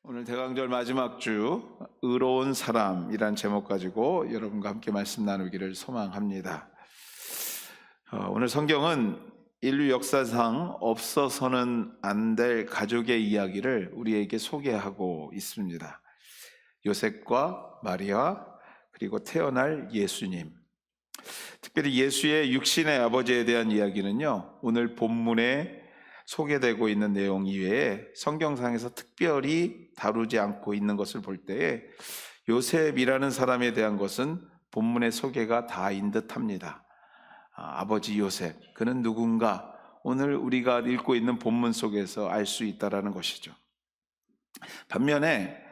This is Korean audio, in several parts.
오늘 대강절 마지막 주 의로운 사람이란 제목 가지고 여러분과 함께 말씀 나누기를 소망합니다. 오늘 성경은 인류 역사상 없어서는 안 될 가족의 이야기를 우리에게 소개하고 있습니다. 요셉과 마리아 그리고 태어날 예수님, 특별히 예수의 육신의 아버지에 대한 이야기는요, 오늘 본문에 소개되고 있는 내용 이외에 성경상에서 특별히 다루지 않고 있는 것을 볼 때에 요셉이라는 사람에 대한 것은 본문의 소개가 다인 듯합니다. 아버지 요셉, 그는 누군가 오늘 우리가 읽고 있는 본문 속에서 알 수 있다라는 것이죠. 반면에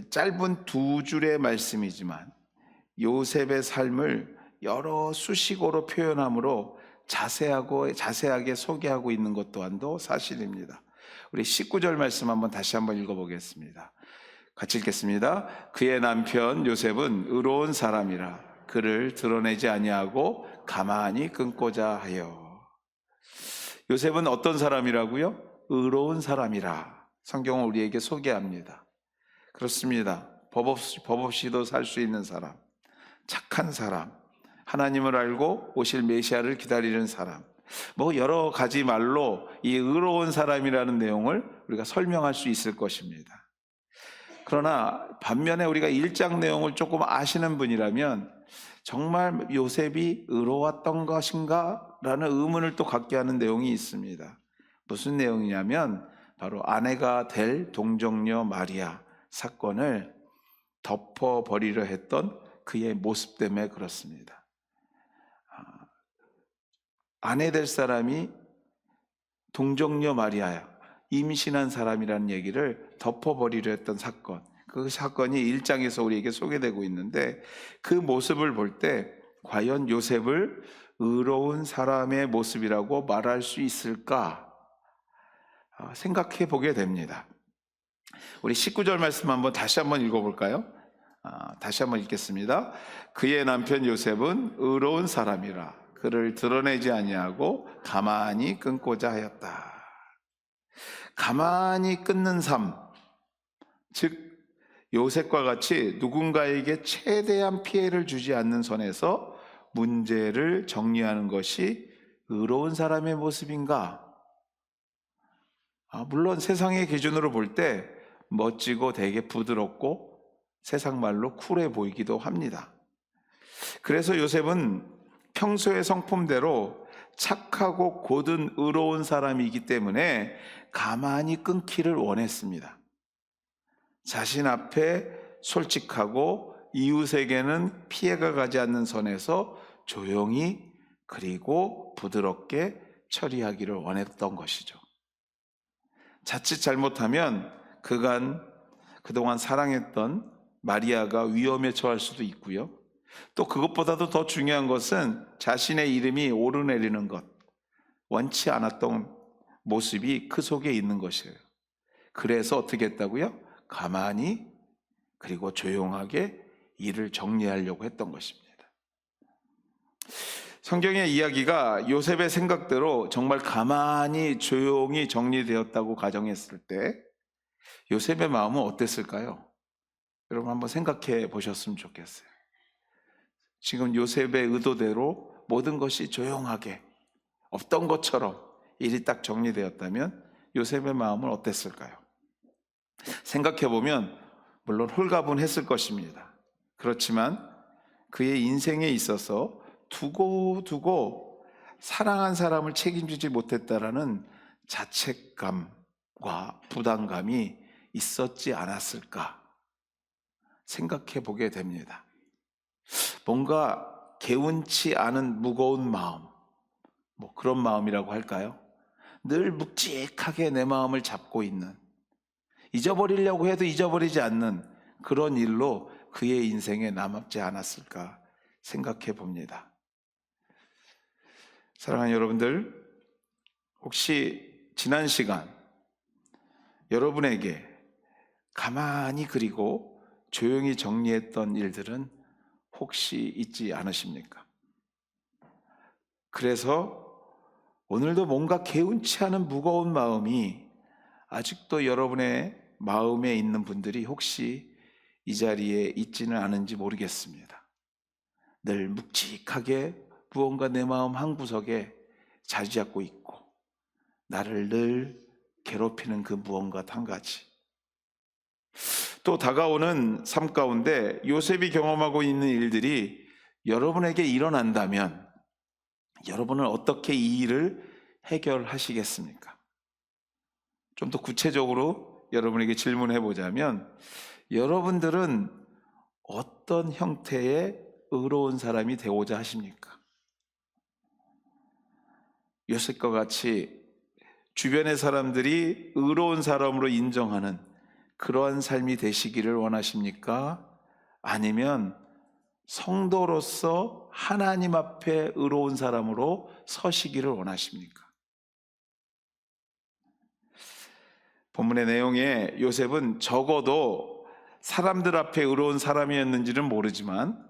짧은 두 줄의 말씀이지만 요셉의 삶을 여러 수식어로 표현함으로 자세하게 소개하고 있는 것 또한도 사실입니다. 우리 19절 말씀 다시 한번 읽어보겠습니다. 같이 읽겠습니다. 그의 남편 요셉은 의로운 사람이라 그를 드러내지 아니하고 가만히 끊고자 하여. 요셉은 어떤 사람이라고요? 의로운 사람이라 성경은 우리에게 소개합니다. 그렇습니다. 법 없이도 살 수 있는 사람, 착한 사람, 하나님을 알고 오실 메시아를 기다리는 사람, 여러 가지 말로 이 의로운 사람이라는 내용을 우리가 설명할 수 있을 것입니다. 그러나 반면에 우리가 1장 내용을 조금 아시는 분이라면 정말 요셉이 의로웠던 것인가? 라는 의문을 또 갖게 하는 내용이 있습니다. 무슨 내용이냐면 바로 아내가 될 동정녀 마리아 사건을 덮어버리려 했던 그의 모습 때문에 그렇습니다. 아내 될 사람이 동정녀 마리아야, 임신한 사람이라는 얘기를 덮어버리려 했던 사건, 그 사건이 1장에서 우리에게 소개되고 있는데 그 모습을 볼 때 과연 요셉을 의로운 사람의 모습이라고 말할 수 있을까 생각해 보게 됩니다. 우리 19절 말씀 다시 한번 읽어볼까요? 다시 한번 읽겠습니다. 그의 남편 요셉은 의로운 사람이라 그를 드러내지 아니하고 가만히 끊고자 하였다. 가만히 끊는 삶, 즉 요셉과 같이 누군가에게 최대한 피해를 주지 않는 선에서 문제를 정리하는 것이 의로운 사람의 모습인가? 물론 세상의 기준으로 볼 때 멋지고 되게 부드럽고 세상 말로 쿨해 보이기도 합니다. 그래서 요셉은 평소의 성품대로 착하고 고든 의로운 사람이기 때문에 가만히 끊기를 원했습니다. 자신 앞에 솔직하고 이웃에게는 피해가 가지 않는 선에서 조용히 그리고 부드럽게 처리하기를 원했던 것이죠. 자칫 잘못하면 그동안 사랑했던 마리아가 위험에 처할 수도 있고요. 또 그것보다도 더 중요한 것은 자신의 이름이 오르내리는 것, 원치 않았던 모습이 그 속에 있는 것이에요. 그래서 어떻게 했다고요? 가만히 그리고 조용하게 일을 정리하려고 했던 것입니다. 성경의 이야기가 요셉의 생각대로 정말 가만히 조용히 정리되었다고 가정했을 때 요셉의 마음은 어땠을까요? 여러분 한번 생각해 보셨으면 좋겠어요. 지금 요셉의 의도대로 모든 것이 조용하게 없던 것처럼 일이 딱 정리되었다면 요셉의 마음은 어땠을까요? 생각해보면 물론 홀가분했을 것입니다. 그렇지만 그의 인생에 있어서 두고두고 사랑한 사람을 책임지지 못했다라는 자책감과 부담감이 있었지 않았을까 생각해 보게 됩니다. 뭔가 개운치 않은 무거운 마음, 그런 마음이라고 할까요? 늘 묵직하게 내 마음을 잡고 있는, 잊어버리려고 해도 잊어버리지 않는 그런 일로 그의 인생에 남지 않았을까 생각해 봅니다. 사랑하는 여러분들, 혹시 지난 시간 여러분에게 가만히 그리고 조용히 정리했던 일들은 혹시 있지 않으십니까? 그래서 오늘도 뭔가 개운치 않은 무거운 마음이 아직도 여러분의 마음에 있는 분들이 혹시 이 자리에 있지는 않은지 모르겠습니다. 늘 묵직하게 무언가 내 마음 한구석에 자리 잡고 있고 나를 늘 괴롭히는 그 무언가 한 가지. 또 다가오는 삶 가운데 요셉이 경험하고 있는 일들이 여러분에게 일어난다면 여러분은 어떻게 이 일을 해결하시겠습니까? 좀 더 구체적으로 여러분에게 질문해 보자면 여러분들은 어떤 형태의 의로운 사람이 되고자 하십니까? 요셉과 같이 주변의 사람들이 의로운 사람으로 인정하는 그러한 삶이 되시기를 원하십니까? 아니면 성도로서 하나님 앞에 의로운 사람으로 서시기를 원하십니까? 본문의 내용에 요셉은 적어도 사람들 앞에 의로운 사람이었는지는 모르지만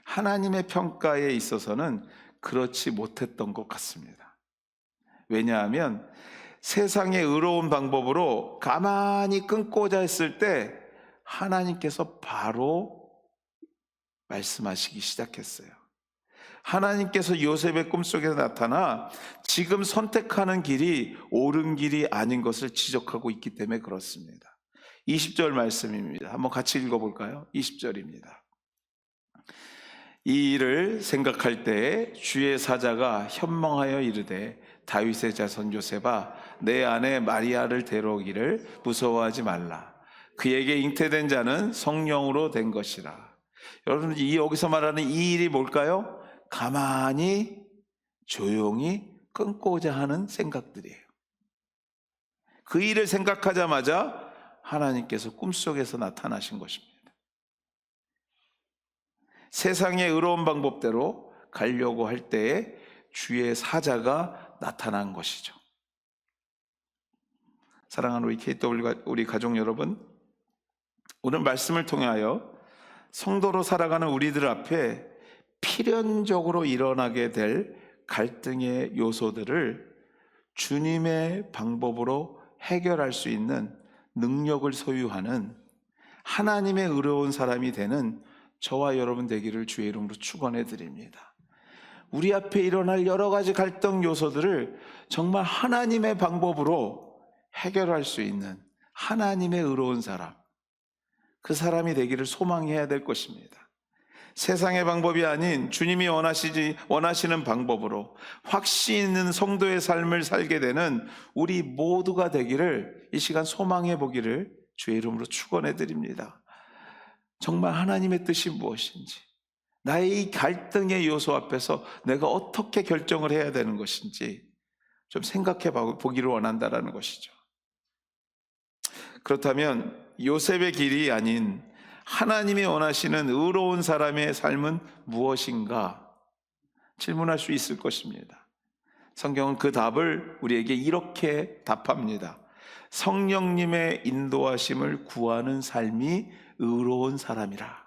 하나님의 평가에 있어서는 그렇지 못했던 것 같습니다. 왜냐하면 세상의 의로운 방법으로 가만히 끊고자 했을 때 하나님께서 바로 말씀하시기 시작했어요. 하나님께서 요셉의 꿈속에 나타나 지금 선택하는 길이 옳은 길이 아닌 것을 지적하고 있기 때문에 그렇습니다. 20절 말씀입니다. 한번 같이 읽어볼까요? 20절입니다. 이 일을 생각할 때에 주의 사자가 현몽하여 이르되 다윗의 자손 요셉아 내 아내 마리아를 데려오기를 무서워하지 말라. 그에게 잉태된 자는 성령으로 된 것이라. 여러분 여기서 말하는 이 일이 뭘까요? 가만히 조용히 끊고자 하는 생각들이에요. 그 일을 생각하자마자 하나님께서 꿈속에서 나타나신 것입니다. 세상의 의로운 방법대로 가려고 할 때에 주의 사자가 나타난 것이죠. 사랑하는 우리 KW 우리 가족 여러분, 오늘 말씀을 통하여 성도로 살아가는 우리들 앞에 필연적으로 일어나게 될 갈등의 요소들을 주님의 방법으로 해결할 수 있는 능력을 소유하는 하나님의 의로운 사람이 되는 저와 여러분 되기를 주의 이름으로 축원해 드립니다. 우리 앞에 일어날 여러 가지 갈등 요소들을 정말 하나님의 방법으로 해결할 수 있는 하나님의 의로운 사람, 그 사람이 되기를 소망해야 될 것입니다. 세상의 방법이 아닌 주님이 원하시는 방법으로 확신 있는 성도의 삶을 살게 되는 우리 모두가 되기를 이 시간 소망해 보기를 주의 이름으로 축원해 드립니다. 정말 하나님의 뜻이 무엇인지, 나의 이 갈등의 요소 앞에서 내가 어떻게 결정을 해야 되는 것인지 좀 생각해 보기를 원한다는 것이죠. 그렇다면 요셉의 길이 아닌 하나님이 원하시는 의로운 사람의 삶은 무엇인가 질문할 수 있을 것입니다. 성경은 그 답을 우리에게 이렇게 답합니다. 성령님의 인도하심을 구하는 삶이 의로운 사람이라.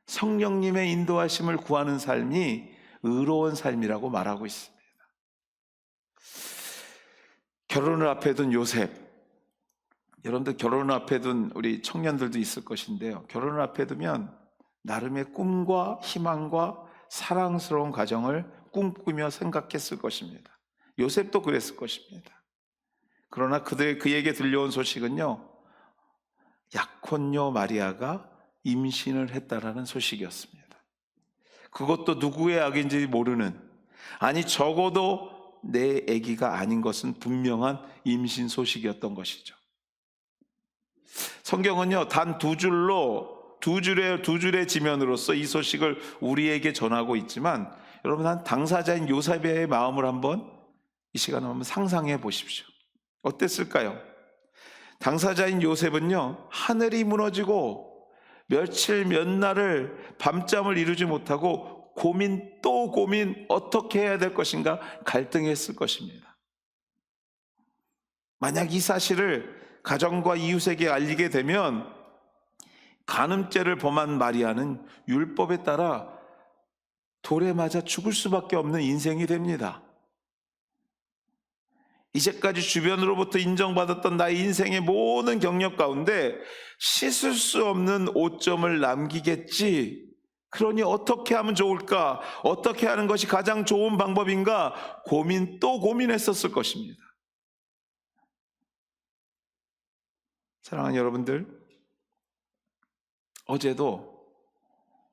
성령님의 인도하심을 구하는 삶이 의로운 삶이라고 말하고 있습니다. 결혼을 앞에 둔 요셉, 여러분들 결혼을 앞에 둔 우리 청년들도 있을 것인데요, 결혼을 앞에 두면 나름의 꿈과 희망과 사랑스러운 가정을 꿈꾸며 생각했을 것입니다. 요셉도 그랬을 것입니다. 그러나 그에게 들려온 소식은요, 약혼녀 마리아가 임신을 했다라는 소식이었습니다. 그것도 누구의 악인지 모르는, 아니 적어도 내 아기가 아닌 것은 분명한 임신 소식이었던 것이죠. 성경은요, 단 두 줄의 지면으로서 이 소식을 우리에게 전하고 있지만, 여러분 한 당사자인 요셉의 마음을 한번 이 시간에 한번 상상해 보십시오. 어땠을까요? 당사자인 요셉은요, 하늘이 무너지고 며칠 몇 날을 밤잠을 이루지 못하고 고민 또 고민, 어떻게 해야 될 것인가 갈등했을 것입니다. 만약 이 사실을 가정과 이웃에게 알리게 되면 간음죄를 범한 마리아는 율법에 따라 돌에 맞아 죽을 수밖에 없는 인생이 됩니다. 이제까지 주변으로부터 인정받았던 나의 인생의 모든 경력 가운데 씻을 수 없는 오점을 남기겠지. 그러니 어떻게 하면 좋을까? 어떻게 하는 것이 가장 좋은 방법인가? 또 고민했었을 것입니다. 사랑하는 여러분들, 어제도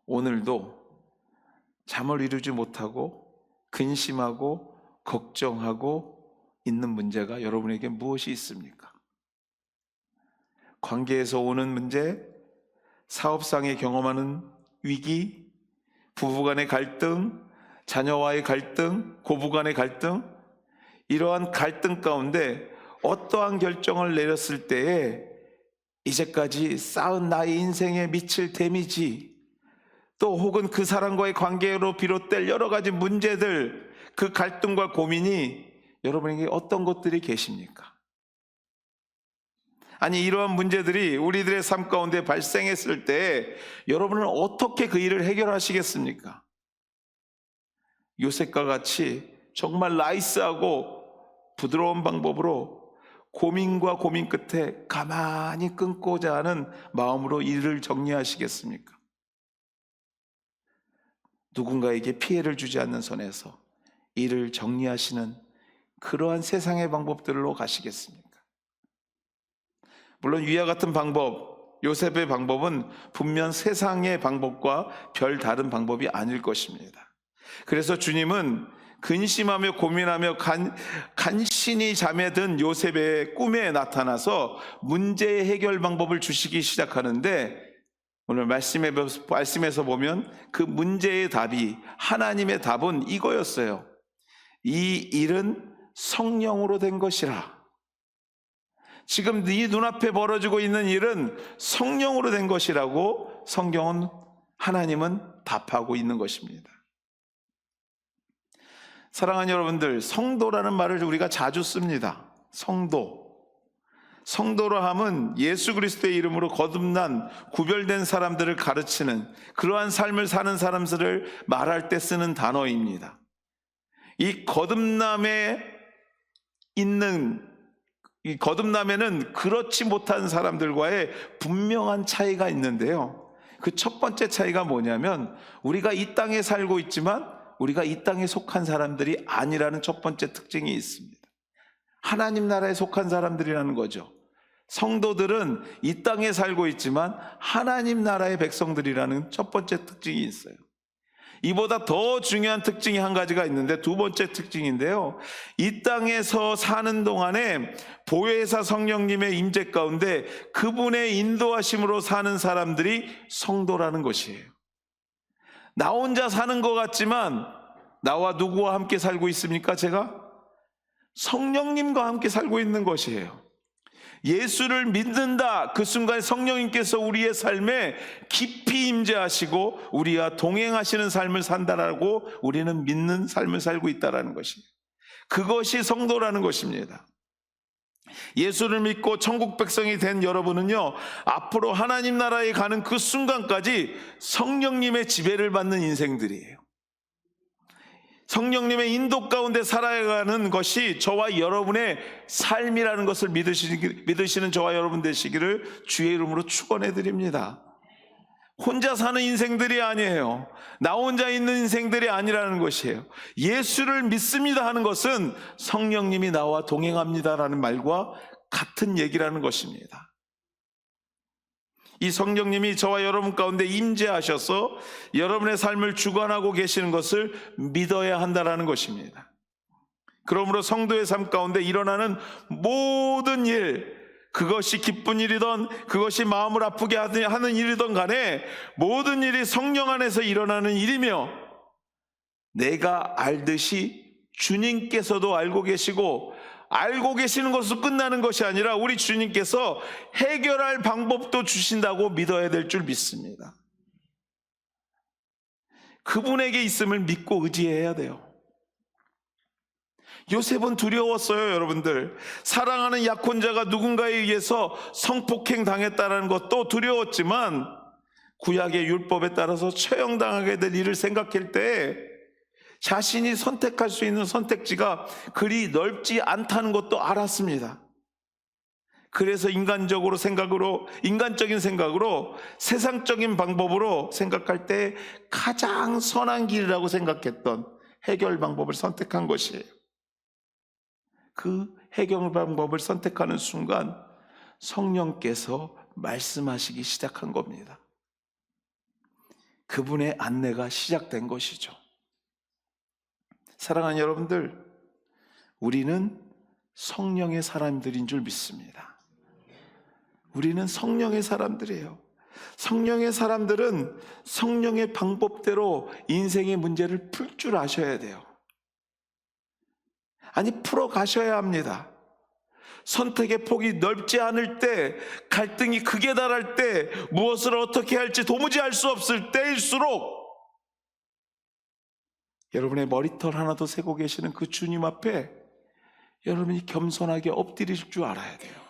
오늘도 잠을 이루지 못하고 근심하고 걱정하고 있는 문제가 여러분에게 무엇이 있습니까? 관계에서 오는 문제, 사업상에 경험하는 위기, 부부간의 갈등, 자녀와의 갈등, 고부간의 갈등, 이러한 갈등 가운데 어떠한 결정을 내렸을 때에 이제까지 쌓은 나의 인생에 미칠 데미지, 또 혹은 그 사람과의 관계로 비롯될 여러 가지 문제들, 그 갈등과 고민이 여러분에게 어떤 것들이 계십니까? 아니, 이러한 문제들이 우리들의 삶 가운데 발생했을 때 여러분은 어떻게 그 일을 해결하시겠습니까? 요셉과 같이 정말 나이스하고 부드러운 방법으로 고민과 고민 끝에 가만히 끊고자 하는 마음으로 일을 정리하시겠습니까? 누군가에게 피해를 주지 않는 선에서 일을 정리하시는 그러한 세상의 방법들로 가시겠습니까? 물론 위와 같은 방법, 요셉의 방법은 분명 세상의 방법과 별 다른 방법이 아닐 것입니다. 그래서 주님은 근심하며 고민하며 간신히 잠에 든 요셉의 꿈에 나타나서 문제의 해결 방법을 주시기 시작하는데, 오늘 말씀에서 보면 그 문제의 답이, 하나님의 답은 이거였어요. 이 일은 성령으로 된 것이라. 지금 네 눈앞에 벌어지고 있는 일은 성령으로 된 것이라고 하나님은 답하고 있는 것입니다. 사랑하는 여러분들, 성도라는 말을 우리가 자주 씁니다. 성도라 함은 예수 그리스도의 이름으로 거듭난 구별된 사람들을 가르치는 그러한 삶을 사는 사람들을 말할 때 쓰는 단어입니다. 이 거듭남에는 그렇지 못한 사람들과의 분명한 차이가 있는데요. 그 첫 번째 차이가 뭐냐면, 우리가 이 땅에 살고 있지만 우리가 이 땅에 속한 사람들이 아니라는 첫 번째 특징이 있습니다. 하나님 나라에 속한 사람들이라는 거죠. 성도들은 이 땅에 살고 있지만 하나님 나라의 백성들이라는 첫 번째 특징이 있어요. 이보다 더 중요한 특징이 한 가지가 있는데, 두 번째 특징인데요, 이 땅에서 사는 동안에 보혜사 성령님의 임재 가운데 그분의 인도하심으로 사는 사람들이 성도라는 것이에요. 나 혼자 사는 것 같지만 나와 누구와 함께 살고 있습니까? 제가 성령님과 함께 살고 있는 것이에요. 예수를 믿는다, 그 순간 성령님께서 우리의 삶에 깊이 임재하시고 우리와 동행하시는 삶을 산다라고 우리는 믿는 삶을 살고 있다는 것이에요. 그것이 성도라는 것입니다. 예수를 믿고 천국 백성이 된 여러분은요, 앞으로 하나님 나라에 가는 그 순간까지 성령님의 지배를 받는 인생들이에요. 성령님의 인도 가운데 살아가는 것이 저와 여러분의 삶이라는 것을 믿으시는 저와 여러분 되시기를 주의 이름으로 축원해 드립니다. 혼자 사는 인생들이 아니에요. 나 혼자 있는 인생들이 아니라는 것이에요. 예수를 믿습니다 하는 것은 성령님이 나와 동행합니다라는 말과 같은 얘기라는 것입니다. 이 성령님이 저와 여러분 가운데 임재하셔서 여러분의 삶을 주관하고 계시는 것을 믿어야 한다는 것입니다. 그러므로 성도의 삶 가운데 일어나는 모든 일, 그것이 기쁜 일이든 그것이 마음을 아프게 하는 일이든 간에 모든 일이 성령 안에서 일어나는 일이며, 내가 알듯이 주님께서도 알고 계시고, 알고 계시는 것으로 끝나는 것이 아니라 우리 주님께서 해결할 방법도 주신다고 믿어야 될 줄 믿습니다. 그분에게 있음을 믿고 의지해야 돼요. 요셉은 두려웠어요, 여러분들. 사랑하는 약혼자가 누군가에 의해서 성폭행 당했다는 것도 두려웠지만, 구약의 율법에 따라서 처형당하게 될 일을 생각할 때 자신이 선택할 수 있는 선택지가 그리 넓지 않다는 것도 알았습니다. 그래서 인간적인 생각으로 세상적인 방법으로 생각할 때 가장 선한 길이라고 생각했던 해결 방법을 선택한 것이에요. 그 해결 방법을 선택하는 순간 성령께서 말씀하시기 시작한 겁니다. 그분의 안내가 시작된 것이죠. 사랑하는 여러분들, 우리는 성령의 사람들인 줄 믿습니다. 우리는 성령의 사람들이에요. 성령의 사람들은 성령의 방법대로 인생의 문제를 풀 줄 아셔야 돼요. 아니, 풀어 가셔야 합니다. 선택의 폭이 넓지 않을 때, 갈등이 극에 달할 때, 무엇을 어떻게 할지 도무지 알 수 없을 때일수록 여러분의 머리털 하나도 세고 계시는 그 주님 앞에 여러분이 겸손하게 엎드릴 줄 알아야 돼요.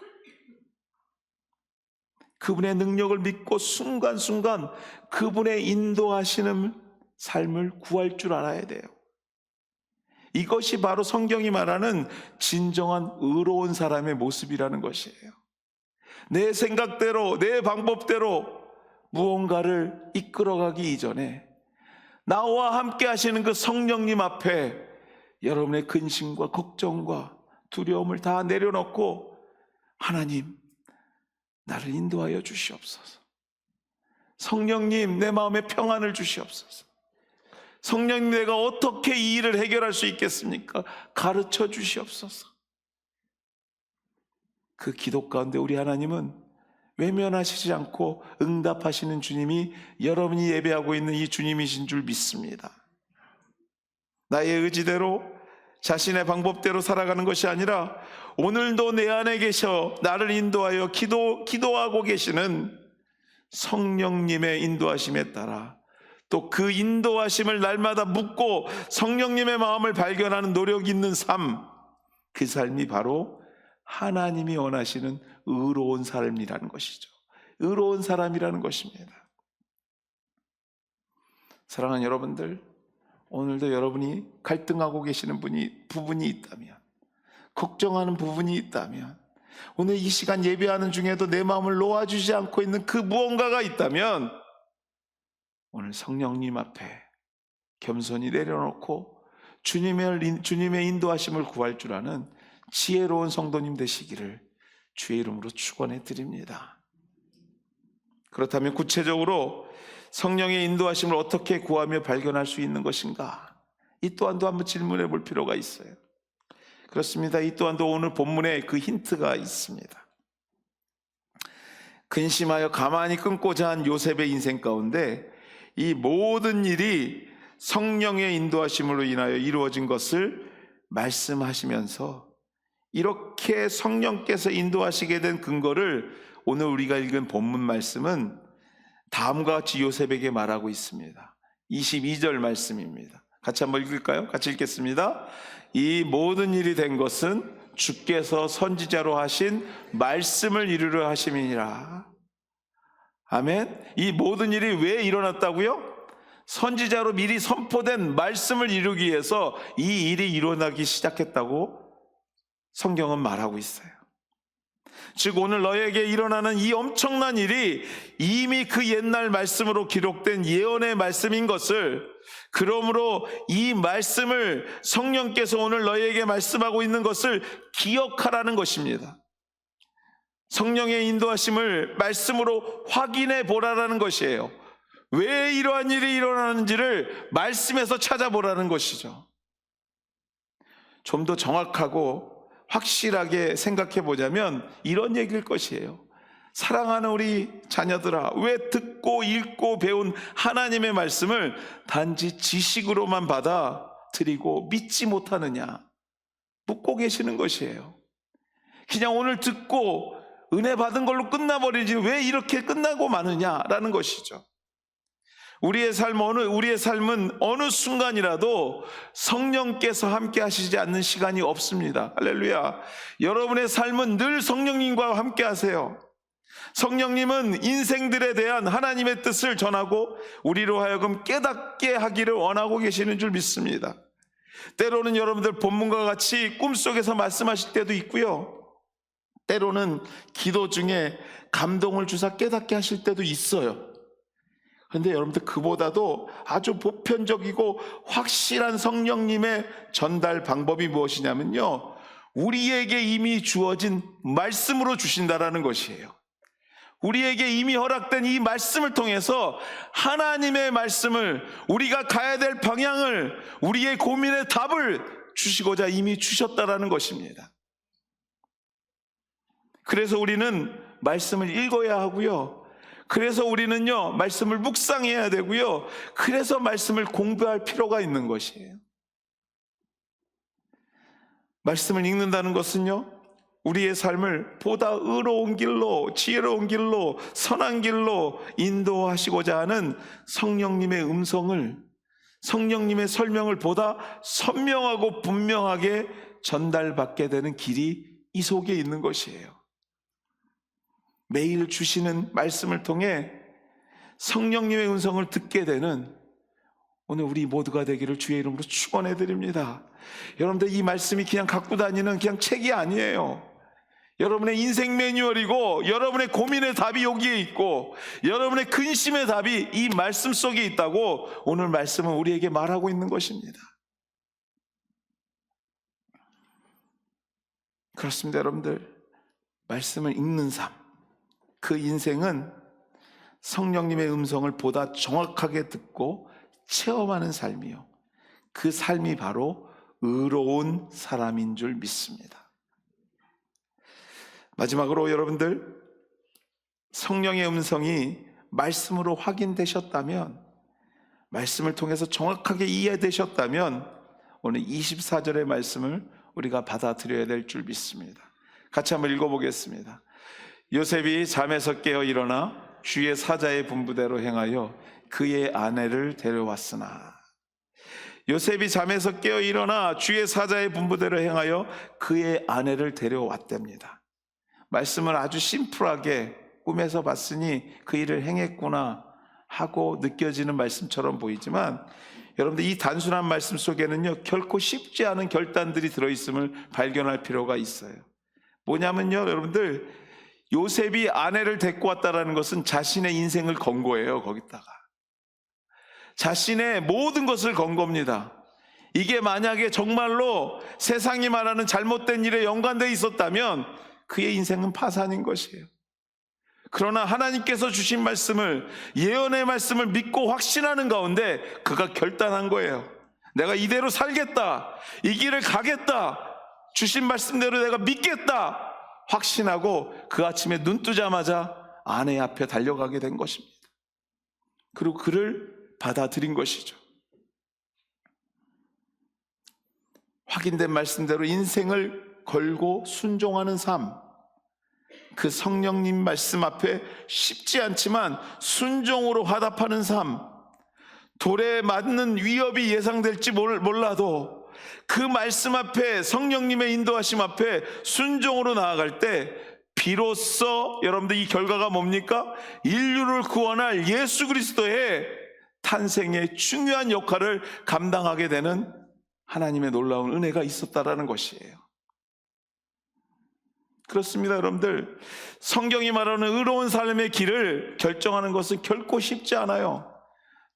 그분의 능력을 믿고 순간순간 그분의 인도하시는 삶을 구할 줄 알아야 돼요. 이것이 바로 성경이 말하는 진정한 의로운 사람의 모습이라는 것이에요. 내 생각대로, 내 방법대로 무언가를 이끌어가기 이전에 나와 함께 하시는 그 성령님 앞에 여러분의 근심과 걱정과 두려움을 다 내려놓고, 하나님, 나를 인도하여 주시옵소서. 성령님, 내 마음에 평안을 주시옵소서. 성령님, 내가 어떻게 이 일을 해결할 수 있겠습니까? 가르쳐 주시옵소서. 그 기도 가운데 우리 하나님은 외면하시지 않고 응답하시는 주님이 여러분이 예배하고 있는 이 주님이신 줄 믿습니다. 나의 의지대로, 자신의 방법대로 살아가는 것이 아니라 오늘도 내 안에 계셔 나를 인도하여 기도하고 계시는 성령님의 인도하심에 따라, 또 그 인도하심을 날마다 묻고 성령님의 마음을 발견하는 노력 있는 삶, 그 삶이 바로 하나님이 원하시는 의로운 삶이라는 것이죠. 의로운 사람이라는 것입니다. 사랑하는 여러분들, 오늘도 여러분이 갈등하고 계시는 부분이 있다면, 걱정하는 부분이 있다면, 오늘 이 시간 예배하는 중에도 내 마음을 놓아주지 않고 있는 그 무언가가 있다면, 오늘 성령님 앞에 겸손히 내려놓고 주님의 인도하심을 구할 줄 아는 지혜로운 성도님 되시기를 주의 이름으로 축원해 드립니다. 그렇다면 구체적으로 성령의 인도하심을 어떻게 구하며 발견할 수 있는 것인가? 이 또한도 한번 질문해 볼 필요가 있어요. 그렇습니다. 이 또한도 오늘 본문에 그 힌트가 있습니다. 근심하여 가만히 끊고자 한 요셉의 인생 가운데 이 모든 일이 성령의 인도하심으로 인하여 이루어진 것을 말씀하시면서, 이렇게 성령께서 인도하시게 된 근거를 오늘 우리가 읽은 본문 말씀은 다음과 같이 요셉에게 말하고 있습니다. 22절 말씀입니다. 같이 한번 읽을까요? 같이 읽겠습니다. 이 모든 일이 된 것은 주께서 선지자로 하신 말씀을 이루려 하심이니라. 아멘. 이 모든 일이 왜 일어났다고요? 선지자로 미리 선포된 말씀을 이루기 위해서 이 일이 일어나기 시작했다고 성경은 말하고 있어요. 즉 오늘 너에게 일어나는 이 엄청난 일이 이미 그 옛날 말씀으로 기록된 예언의 말씀인 것을, 그러므로 이 말씀을 성령께서 오늘 너에게 말씀하고 있는 것을 기억하라는 것입니다. 성령의 인도하심을 말씀으로 확인해 보라라는 것이에요. 왜 이러한 일이 일어나는지를 말씀에서 찾아보라는 것이죠. 좀 더 정확하고 확실하게 생각해 보자면 이런 얘기일 것이에요. 사랑하는 우리 자녀들아, 왜 듣고 읽고 배운 하나님의 말씀을 단지 지식으로만 받아들이고 믿지 못하느냐, 묻고 계시는 것이에요. 그냥 오늘 듣고 은혜 받은 걸로 끝나버리지 왜 이렇게 끝나고 마느냐라는 것이죠. 우리의 삶은 어느 순간이라도 성령께서 함께 하시지 않는 시간이 없습니다. 할렐루야. 여러분의 삶은 늘 성령님과 함께 하세요. 성령님은 인생들에 대한 하나님의 뜻을 전하고 우리로 하여금 깨닫게 하기를 원하고 계시는 줄 믿습니다. 때로는 여러분들 본문과 같이 꿈속에서 말씀하실 때도 있고요, 때로는 기도 중에 감동을 주사 깨닫게 하실 때도 있어요. 그런데 여러분들, 그보다도 아주 보편적이고 확실한 성령님의 전달 방법이 무엇이냐면요, 우리에게 이미 주어진 말씀으로 주신다라는 것이에요. 우리에게 이미 허락된 이 말씀을 통해서 하나님의 말씀을, 우리가 가야 될 방향을, 우리의 고민의 답을 주시고자 이미 주셨다라는 것입니다. 그래서 우리는 말씀을 읽어야 하고요, 그래서 우리는요 말씀을 묵상해야 되고요, 그래서 말씀을 공부할 필요가 있는 것이에요. 말씀을 읽는다는 것은요, 우리의 삶을 보다 의로운 길로, 지혜로운 길로, 선한 길로 인도하시고자 하는 성령님의 음성을, 성령님의 설명을 보다 선명하고 분명하게 전달받게 되는 길이 이 속에 있는 것이에요. 매일 주시는 말씀을 통해 성령님의 음성을 듣게 되는 오늘 우리 모두가 되기를 주의 이름으로 축원해 드립니다. 여러분들, 이 말씀이 그냥 갖고 다니는 그냥 책이 아니에요. 여러분의 인생 매뉴얼이고, 여러분의 고민의 답이 여기에 있고, 여러분의 근심의 답이 이 말씀 속에 있다고 오늘 말씀은 우리에게 말하고 있는 것입니다. 그렇습니다. 여러분들, 말씀을 읽는 삶, 그 인생은 성령님의 음성을 보다 정확하게 듣고 체험하는 삶이요, 그 삶이 바로 의로운 사람인 줄 믿습니다. 마지막으로 여러분들, 성령의 음성이 말씀으로 확인되셨다면, 말씀을 통해서 정확하게 이해되셨다면 오늘 24절의 말씀을 우리가 받아들여야 될 줄 믿습니다. 같이 한번 읽어보겠습니다. 요셉이 잠에서 깨어 일어나 주의 사자의 분부대로 행하여 그의 아내를 데려왔으나, 요셉이 잠에서 깨어 일어나 주의 사자의 분부대로 행하여 그의 아내를 데려왔답니다. 말씀을 아주 심플하게 꿈에서 봤으니 그 일을 행했구나 하고 느껴지는 말씀처럼 보이지만, 여러분들, 이 단순한 말씀 속에는요 결코 쉽지 않은 결단들이 들어있음을 발견할 필요가 있어요. 뭐냐면요, 여러분들, 요셉이 아내를 데리고 왔다라는 것은 자신의 인생을 건 거예요. 거기다가 자신의 모든 것을 건 겁니다. 이게 만약에 정말로 세상이 말하는 잘못된 일에 연관되어 있었다면 그의 인생은 파산인 것이에요. 그러나 하나님께서 주신 말씀을, 예언의 말씀을 믿고 확신하는 가운데 그가 결단한 거예요. 내가 이대로 살겠다, 이 길을 가겠다, 주신 말씀대로 내가 믿겠다 확신하고 그 아침에 눈 뜨자마자 아내 앞에 달려가게 된 것입니다. 그리고 그를 받아들인 것이죠. 확인된 말씀대로 인생을 걸고 순종하는 삶, 그 성령님 말씀 앞에 쉽지 않지만 순종으로 화답하는 삶, 돌에 맞는 위협이 예상될지 몰라도 그 말씀 앞에, 성령님의 인도하심 앞에 순종으로 나아갈 때 비로소 여러분들, 이 결과가 뭡니까? 인류를 구원할 예수 그리스도의 탄생의 중요한 역할을 감당하게 되는 하나님의 놀라운 은혜가 있었다라는 것이에요. 그렇습니다. 여러분들, 성경이 말하는 의로운 삶의 길을 결정하는 것은 결코 쉽지 않아요.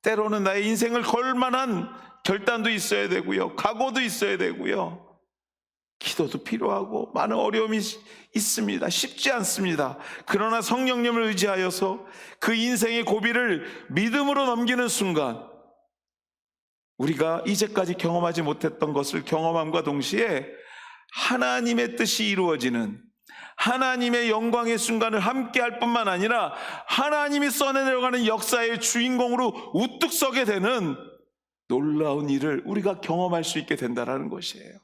때로는 나의 인생을 걸 만한 결단도 있어야 되고요, 각오도 있어야 되고요, 기도도 필요하고 많은 어려움이 있습니다. 쉽지 않습니다. 그러나 성령님을 의지하여서 그 인생의 고비를 믿음으로 넘기는 순간 우리가 이제까지 경험하지 못했던 것을 경험함과 동시에 하나님의 뜻이 이루어지는, 하나님의 영광의 순간을 함께 할 뿐만 아니라 하나님이 써내려가는 역사의 주인공으로 우뚝 서게 되는 놀라운 일을 우리가 경험할 수 있게 된다는 것이에요.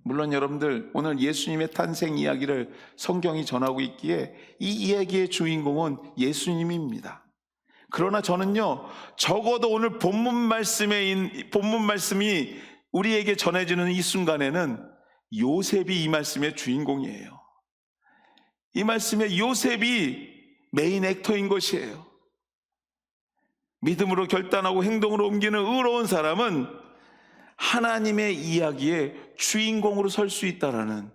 물론 여러분들, 오늘 예수님의 탄생 이야기를 성경이 전하고 있기에 이 이야기의 주인공은 예수님입니다. 그러나 저는요, 적어도 오늘 본문 말씀이 우리에게 전해지는 이 순간에는 요셉이 이 말씀의 주인공이에요. 이 말씀에 요셉이 메인 액터인 것이에요. 믿음으로 결단하고 행동으로 옮기는 의로운 사람은 하나님의 이야기의 주인공으로 설 수 있다라는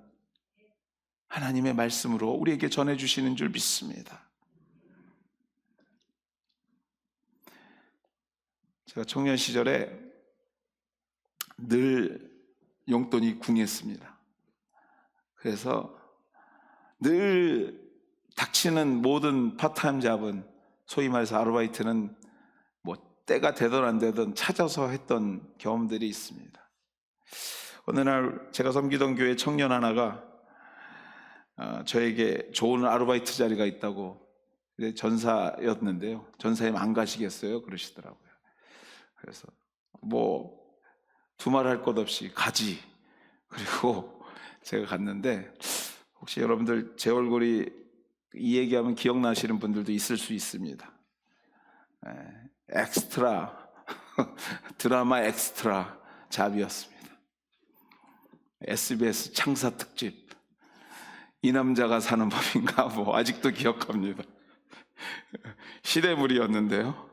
하나님의 말씀으로 우리에게 전해주시는 줄 믿습니다. 제가 청년 시절에 늘 용돈이 궁했습니다. 그래서 늘 닥치는 모든 파트타임 잡은, 소위 말해서 아르바이트는 뭐 때가 되든 안 되든 찾아서 했던 경험들이 있습니다. 어느 날 제가 섬기던 교회 청년 하나가 저에게 좋은 아르바이트 자리가 있다고, 전사였는데요, 전사님 안 가시겠어요? 그러시더라고요. 그래서 뭐 두말할 것 없이 가지. 그리고 제가 갔는데, 혹시 여러분들 제 얼굴이 이 얘기하면 기억나시는 분들도 있을 수 있습니다. 엑스트라 드라마 엑스트라 잡이었습니다. SBS 창사 특집 이 남자가 사는 법인가, 뭐 아직도 기억합니다. 시대물이었는데요,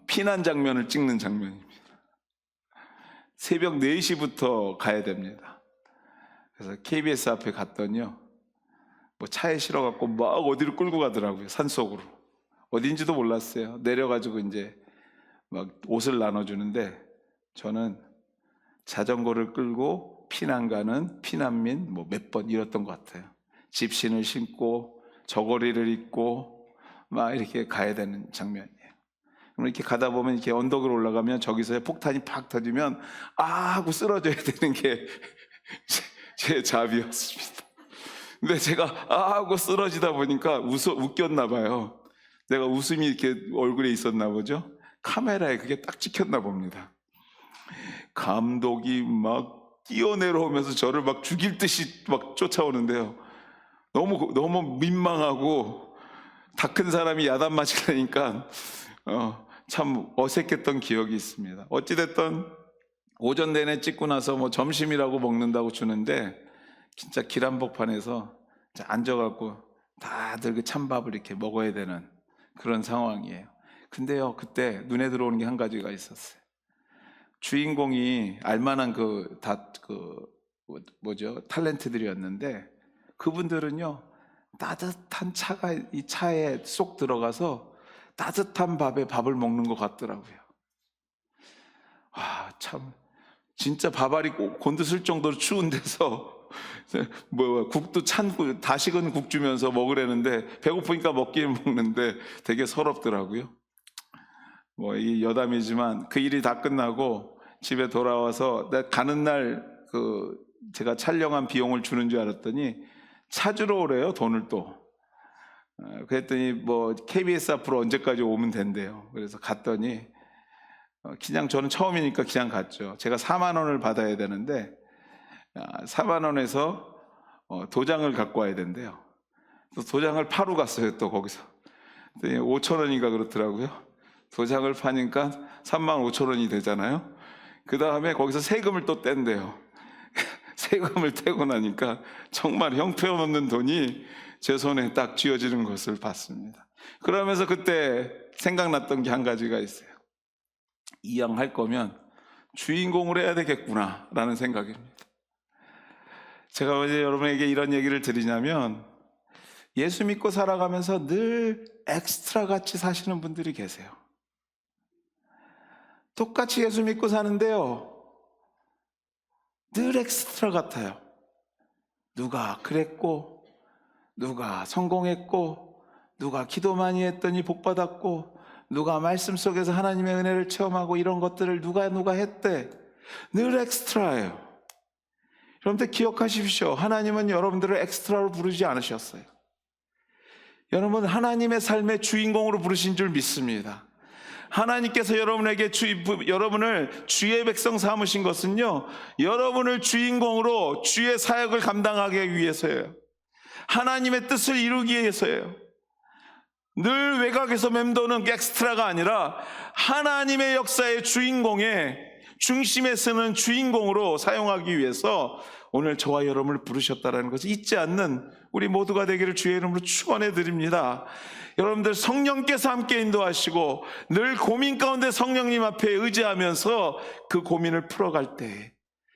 피난 장면을 찍는 장면입니다. 새벽 4시부터 가야 됩니다. 그래서 KBS 앞에 갔더니요, 뭐 차에 실어갖고 막 어디로 끌고 가더라고요. 산속으로. 어딘지도 몰랐어요. 내려가지고 이제 막 옷을 나눠주는데, 저는 자전거를 끌고 피난 가는 피난민 뭐 몇 번 잃었던 것 같아요. 집신을 신고 저고리를 입고 막 이렇게 가야 되는 장면이에요. 이렇게 가다 보면 이렇게 언덕으로 올라가면 저기서 폭탄이 팍 터지면 하고 쓰러져야 되는 게 제 잡이었습니다. 근데 제가 하고 쓰러지다 보니까 웃겼나 봐요. 내가 웃음이 이렇게 얼굴에 있었나 보죠. 카메라에 그게 딱 찍혔나 봅니다. 감독이 막 뛰어내려오면서 저를 막 죽일 듯이 막 쫓아오는데요, 너무 민망하고 다 큰 사람이 야단 맞으려니까 참 어색했던 기억이 있습니다. 어찌됐든 오전 내내 찍고 나서 뭐 점심이라고 먹는다고 주는데, 진짜 길 한복판에서 앉아갖고 다들 그 찬밥을 이렇게 먹어야 되는 그런 상황이에요. 근데요, 그때 눈에 들어오는 게 한 가지가 있었어요. 주인공이 알만한 탤런트들이었는데, 그분들은요, 따뜻한 차가 이 차에 쏙 들어가서 따뜻한 밥에 밥을 먹는 것 같더라고요. 참 진짜 밥알이 곤두설 정도로 추운 데서 국도 다 식은 국 주면서 먹으려는데, 배고프니까 먹기는 먹는데 되게 서럽더라고요. 뭐 이 여담이지만 그 일이 다 끝나고 집에 돌아와서 가는 날 제가 촬영한 비용을 주는 줄 알았더니 찾으러 오래요, 돈을 또. 그랬더니 뭐 KBS 앞으로 언제까지 오면 된대요. 그래서 갔더니 그냥, 저는 처음이니까 그냥 갔죠. 제가 4만 원을 받아야 되는데 4만 원에서 도장을 갖고 와야 된대요. 또 도장을 파러 갔어요, 또 거기서. 5천 원인가 그렇더라고요. 도장을 파니까 3만 5천 원이 되잖아요. 그 다음에 거기서 세금을 또 뗀대요. 세금을 떼고 나니까 정말 형편없는 돈이 제 손에 딱 쥐어지는 것을 봤습니다. 그러면서 그때 생각났던 게 한 가지가 있어요. 이왕 할 거면 주인공으로 해야 되겠구나 라는 생각입니다. 제가 왜 여러분에게 이런 얘기를 드리냐면, 예수 믿고 살아가면서 늘 엑스트라 같이 사시는 분들이 계세요. 똑같이 예수 믿고 사는데요, 늘 엑스트라 같아요. 누가 그랬고, 누가 성공했고, 누가 기도 많이 했더니 복 받았고, 누가 말씀 속에서 하나님의 은혜를 체험하고, 이런 것들을 누가 했대. 늘 엑스트라예요. 여러분들 기억하십시오. 하나님은 여러분들을 엑스트라로 부르지 않으셨어요. 여러분, 하나님의 삶의 주인공으로 부르신 줄 믿습니다. 하나님께서 여러분을 주의 백성 삼으신 것은요, 여러분을 주인공으로 주의 사역을 감당하기 위해서예요. 하나님의 뜻을 이루기 위해서예요. 늘 외곽에서 맴도는 엑스트라가 아니라 하나님의 역사의 주인공의 중심에 서는 주인공으로 사용하기 위해서 오늘 저와 여러분을 부르셨다는 것을 잊지 않는 우리 모두가 되기를 주의 이름으로 축원해 드립니다. 여러분들 성령께서 함께 인도하시고 늘 고민 가운데 성령님 앞에 의지하면서 그 고민을 풀어갈 때,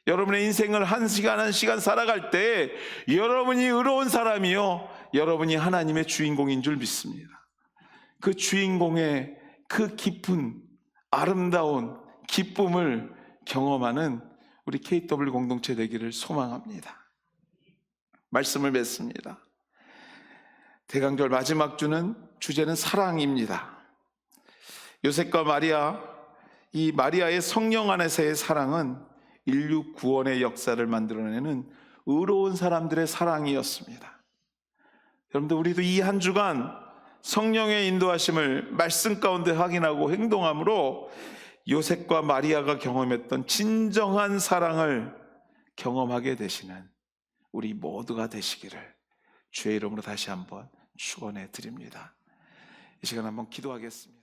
여러분의 인생을 한 시간 한 시간 살아갈 때 여러분이 의로운 사람이요, 여러분이 하나님의 주인공인 줄 믿습니다. 그 주인공의 그 깊은 아름다운 기쁨을 경험하는 우리 KW 공동체 되기를 소망합니다. 말씀을 맺습니다. 대강절 마지막 주제는 사랑입니다. 요셉과 마리아, 이 마리아의 성령 안에서의 사랑은 인류 구원의 역사를 만들어내는 의로운 사람들의 사랑이었습니다. 여러분들, 우리도 이 한 주간 성령의 인도하심을 말씀 가운데 확인하고 행동함으로 요셉과 마리아가 경험했던 진정한 사랑을 경험하게 되시는 우리 모두가 되시기를 주의 이름으로 다시 한번 축원해 드립니다. 이 시간 한번 기도하겠습니다.